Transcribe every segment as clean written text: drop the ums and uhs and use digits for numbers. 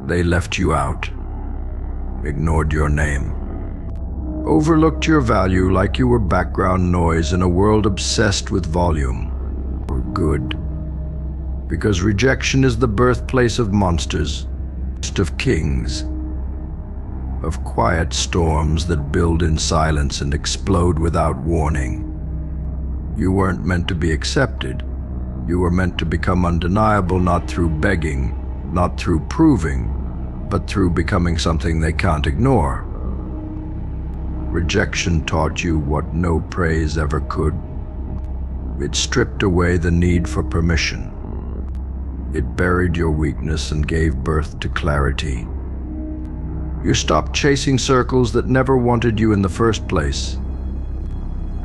They left you out, ignored your name, overlooked your value like you were background noise in a world obsessed with volume or good. Because rejection is the birthplace of monsters, of kings, of quiet storms that build in silence and explode without warning. You weren't meant to be accepted. You were meant to become undeniable, not through begging, not through proving, but through becoming something they can't ignore. Rejection taught you what no praise ever could. It stripped away the need for permission. It buried your weakness and gave birth to clarity. You stopped chasing circles that never wanted you in the first place.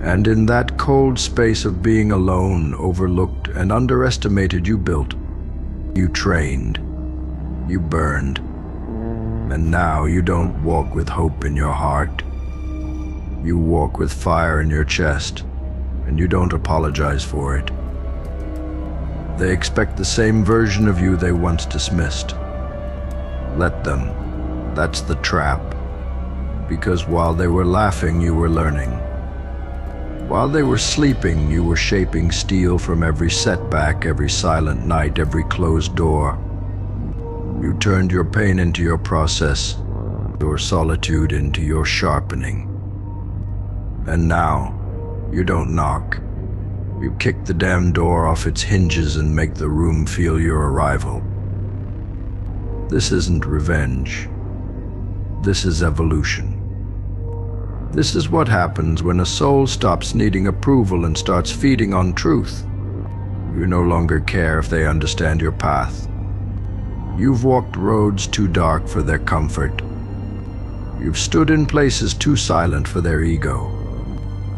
And in that cold space of being alone, overlooked, and underestimated, you built. You trained. You burned. And now you don't walk with hope in your heart. You walk with fire in your chest, and you don't apologize for it. They expect the same version of you they once dismissed. Let them. That's the trap. Because while they were laughing, you were learning. While they were sleeping, you were shaping steel from every setback, every silent night, every closed door. You turned your pain into your process, your solitude into your sharpening. And now, you don't knock. You kick the damn door off its hinges and make the room feel your arrival. This isn't revenge. This is evolution. This is what happens when a soul stops needing approval and starts feeding on truth. You no longer care if they understand your path. You've walked roads too dark for their comfort. You've stood in places too silent for their ego.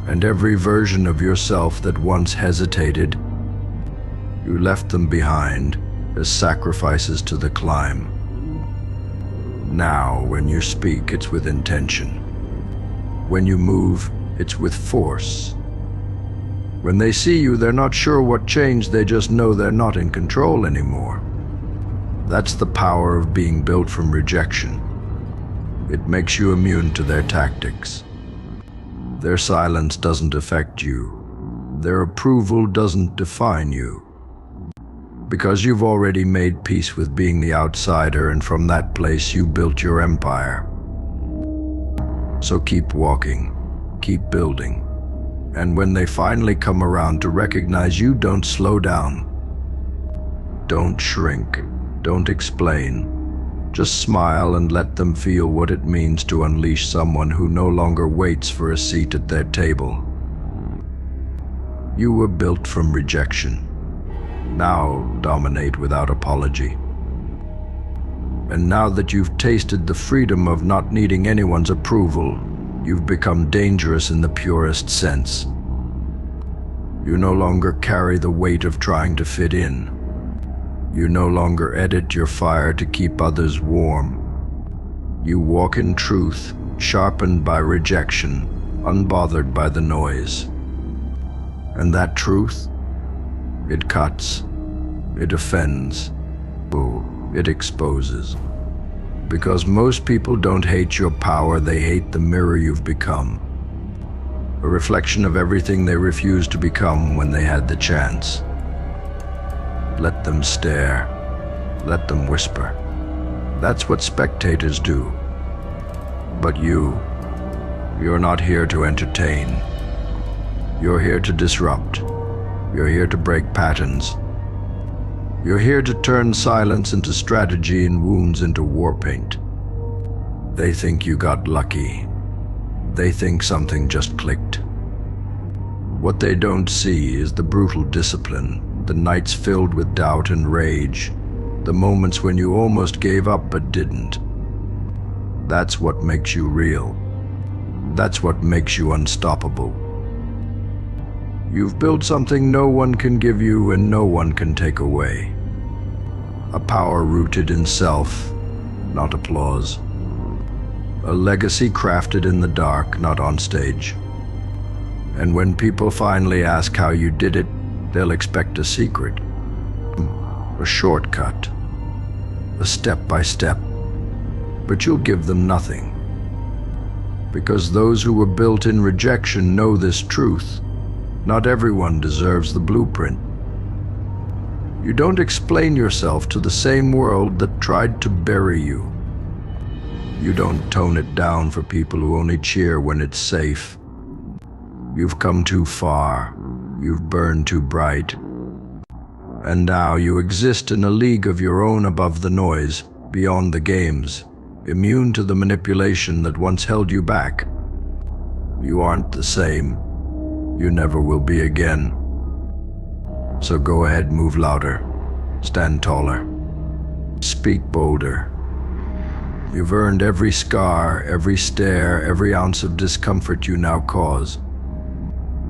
And every version of yourself that once hesitated, you left them behind as sacrifices to the climb. Now, when you speak, it's with intention. When you move, it's with force. When they see you, they're not sure what changed, they just know they're not in control anymore. That's the power of being built from rejection. It makes you immune to their tactics. Their silence doesn't affect you. Their approval doesn't define you. Because you've already made peace with being the outsider, and from that place you built your empire. So keep walking, keep building. And when they finally come around to recognize you, don't slow down. Don't shrink, don't explain. Just smile and let them feel what it means to unleash someone who no longer waits for a seat at their table. You were built from rejection. Now dominate without apology. And now that you've tasted the freedom of not needing anyone's approval, you've become dangerous in the purest sense. You no longer carry the weight of trying to fit in. You no longer edit your fire to keep others warm. You walk in truth, sharpened by rejection, unbothered by the noise. And that truth, it cuts, it offends, it exposes. Because most people don't hate your power, they hate the mirror you've become. A reflection of everything they refused to become when they had the chance. Let them stare. Let them whisper. That's what spectators do. But you're not here to entertain. You're here to disrupt. You're here to break patterns. You're here to turn silence into strategy and wounds into war paint. They think you got lucky. They think something just clicked. What they don't see is the brutal discipline, the nights filled with doubt and rage, the moments when you almost gave up but didn't. That's what makes you real. That's what makes you unstoppable. You've built something no one can give you and no one can take away. A power rooted in self, not applause. A legacy crafted in the dark, not on stage. And when people finally ask how you did it, they'll expect a secret, a shortcut, a step-by-step but you'll give them nothing. Because those who were built in rejection know this truth. Not everyone deserves the blueprint. You don't explain yourself to the same world that tried to bury you. You don't tone it down for people who only cheer when it's safe. You've come too far. You've burned too bright. And now you exist in a league of your own above the noise, beyond the games, immune to the manipulation that once held you back. You aren't the same. You never will be again. So go ahead, move louder, stand taller, speak bolder. You've earned every scar, every stare, every ounce of discomfort you now cause.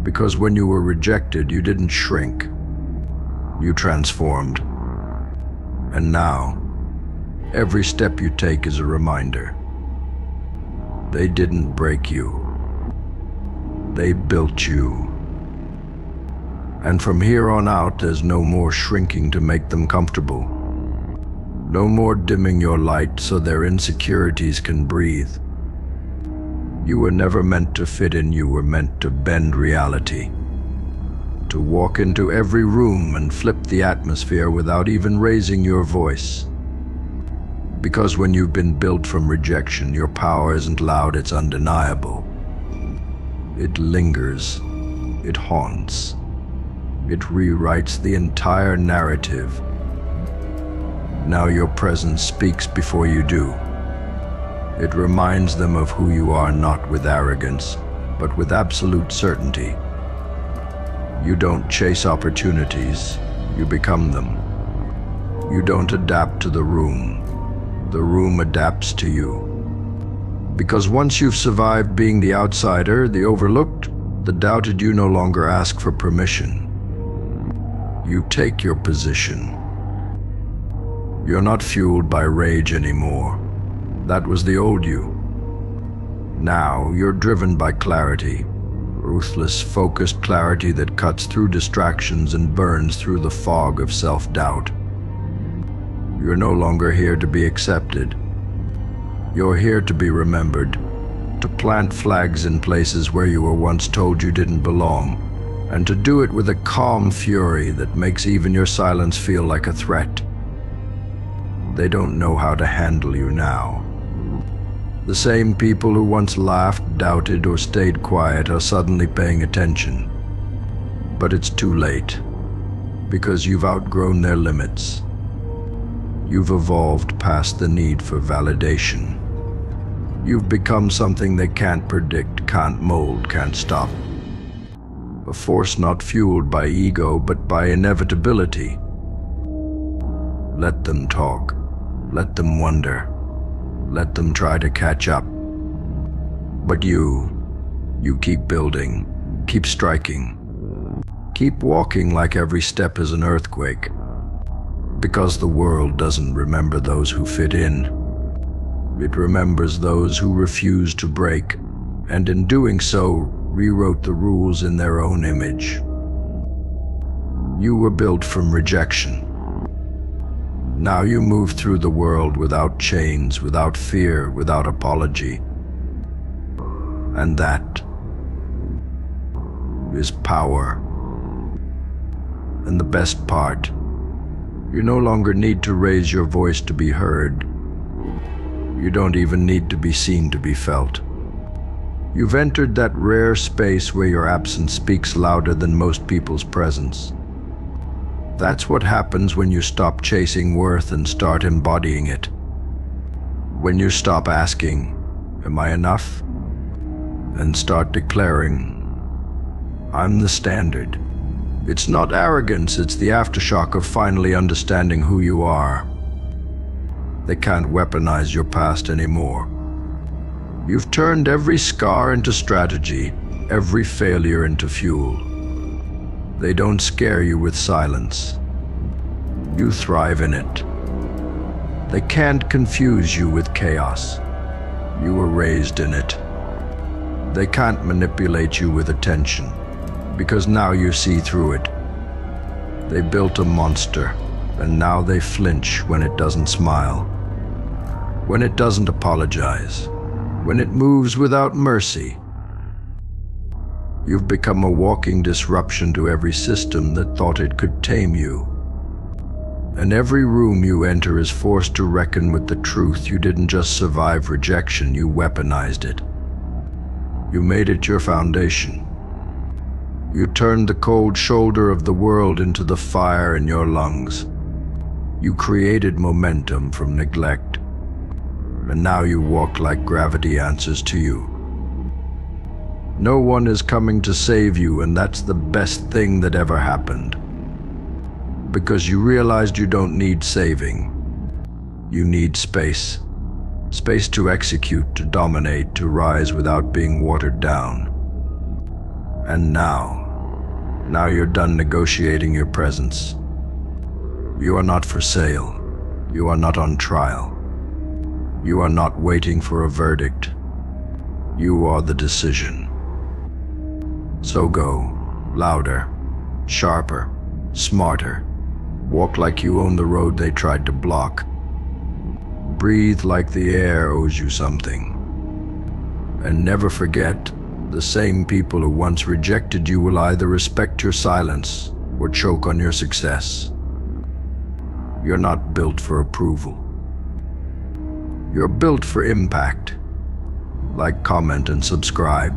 Because when you were rejected, you didn't shrink. You transformed. And now, every step you take is a reminder. They didn't break you. They built you. And from here on out, there's no more shrinking to make them comfortable. No more dimming your light so their insecurities can breathe. You were never meant to fit in, you were meant to bend reality. To walk into every room and flip the atmosphere without even raising your voice. Because when you've been built from rejection, your power isn't loud, it's undeniable. It lingers, it haunts. It rewrites the entire narrative. Now your presence speaks before you do. It reminds them of who you are, not with arrogance, but with absolute certainty. You don't chase opportunities, you become them. You don't adapt to the room adapts to you. Because once you've survived being the outsider, the overlooked, the doubted, you no longer ask for permission. You take your position. You're not fueled by rage anymore. That was the old you. Now you're driven by clarity, ruthless, focused clarity that cuts through distractions and burns through the fog of self-doubt. You're no longer here to be accepted. You're here to be remembered, to plant flags in places where you were once told you didn't belong, and to do it with a calm fury that makes even your silence feel like a threat. They don't know how to handle you now. The same people who once laughed, doubted, or stayed quiet are suddenly paying attention. But it's too late, because you've outgrown their limits. You've evolved past the need for validation. You've become something they can't predict, can't mold, can't stop. A force not fueled by ego, but by inevitability. Let them talk. Let them wonder. Let them try to catch up. But you keep building, keep striking. Keep walking like every step is an earthquake. Because the world doesn't remember those who fit in. It remembers those who refuse to break, and in doing so, rewrote the rules in their own image. You were built from rejection. Now you move through the world without chains, without fear, without apology. And that is power. And the best part, you no longer need to raise your voice to be heard. You don't even need to be seen to be felt. You've entered that rare space where your absence speaks louder than most people's presence. That's what happens when you stop chasing worth and start embodying it. When you stop asking, "Am I enough?" and start declaring, "I'm the standard." It's not arrogance, it's the aftershock of finally understanding who you are. They can't weaponize your past anymore. You've turned every scar into strategy, every failure into fuel. They don't scare you with silence. You thrive in it. They can't confuse you with chaos. You were raised in it. They can't manipulate you with attention, because now you see through it. They built a monster, and now they flinch when it doesn't smile. when it doesn't apologize, when it moves without mercy. You've become a walking disruption to every system that thought it could tame you. And every room you enter is forced to reckon with the truth. You didn't just survive rejection, you weaponized it. You made it your foundation. You turned the cold shoulder of the world into the fire in your lungs. You created momentum from neglect. And now you walk like gravity answers to you. No one is coming to save you, and that's the best thing that ever happened. Because you realized you don't need saving. You need space. Space to execute, to dominate, to rise without being watered down. And now you're done negotiating your presence. You are not for sale. You are not on trial. You are not waiting for a verdict. You are the decision. So go, louder, sharper, smarter. Walk like you own the road they tried to block. Breathe like the air owes you something. And never forget, the same people who once rejected you will either respect your silence or choke on your success. You're not built for approval. You're built for impact. Like, comment, and subscribe.